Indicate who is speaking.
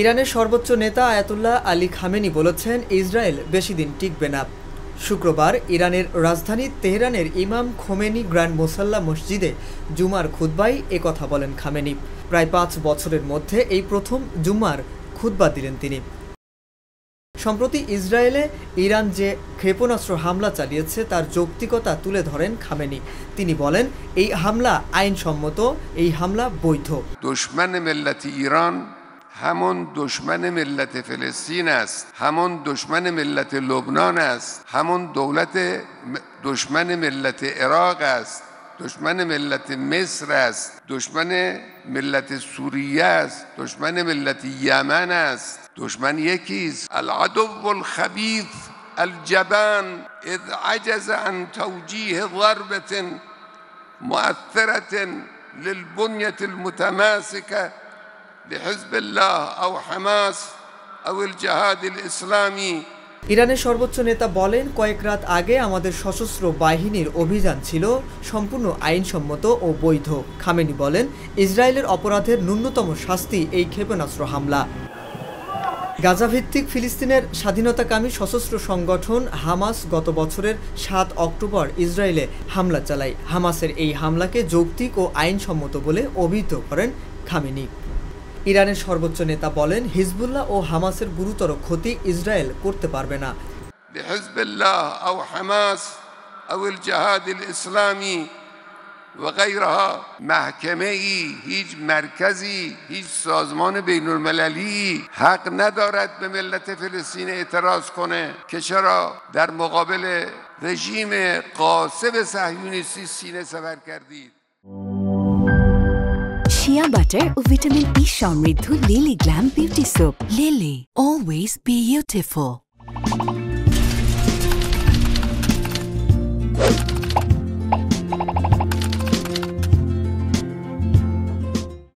Speaker 1: ইরানের সর্বোচ্চ নেতা আয়াতুল্লাহ আলী খামেনি বলেছেন ইসরায়েল বেশি দিন টিকবে না। শুক্রবার ইরানের রাজধানী তেহরানের ইমাম খোমেনি গ্র্যান্ড মোসাল্লা মসজিদে জুমার খুতবায় একথা বলেন খামেনি। প্রায় ৫ বছরের মধ্যে এই প্রথম জুমার খুতবা দিলেন তিনি। সম্প্রতি ইসরায়েলে ইরান যে ক্ষেপণাস্ত্র হামলা চালিয়েছে তার যৌক্তিকতা তুলে ধরেন খামেনি। তিনি বলেন, এই হামলা আইনসম্মত, এই হামলা বৈধ।
Speaker 2: দুশমন মিল্লাত ইরান همون دشمن ملت فلسطین است، همون دشمن ملت لبنان است، همون دشمن ملت عراق است، دشمن ملت مصر است، دشمن ملت سوریه است، دشمن ملت یمن است. دشمن یکیست. العدو الخبیث الجبان اذ عجز عن توجیه ضربة مؤثرة للبنية المتماسكة لحزب الله أو حماس أو الجهاد الإسلامي.
Speaker 1: ইরানের সর্বোচ্চ নেতা বলেন, কয়েক রাত আগে আমাদের সশস্ত্র বাহিনীর অভিযান ছিল সম্পূর্ণ আইনসম্মত ও বৈধ। খামেনি বলেন, ইসরায়েলের অপরাধের ন্যূনতম শাস্তি এই ক্ষেপণাস্ত্র হামলা। গাজাভিত্তিক ফিলিস্তিনের স্বাধীনতাকামী সশস্ত্র সংগঠন হামাস গত বছরের ৭ অক্টোবর ইসরায়েলে হামলা চালায়। হামাসের এই হামলাকে যৌক্তিক ও আইনসম্মত বলে অভিহিত করেন খামেনি। ইরানের সর্বোচ্চ নেতা বলেন, হিজবুল্লাহ ও হামাসের গুরুতর ক্ষতি ইসরায়েল করতে পারবে না।
Speaker 2: হিজবুল্লাহ ও হামাস ও الجهاد الاسلامی و غیرها محکمه‌ای، هیچ مرکزی، هیچ سازمان بین‌المللی حق ندارد به ملت فلسطین اعتراض کنه که چرا در مقابل رژیم غاصب صهیونیستی سینه سپر کردید।
Speaker 3: শিয়া বাটার ও ভিটামিন ই সমৃদ্ধ lily glam beauty soap. Lily, always beautiful.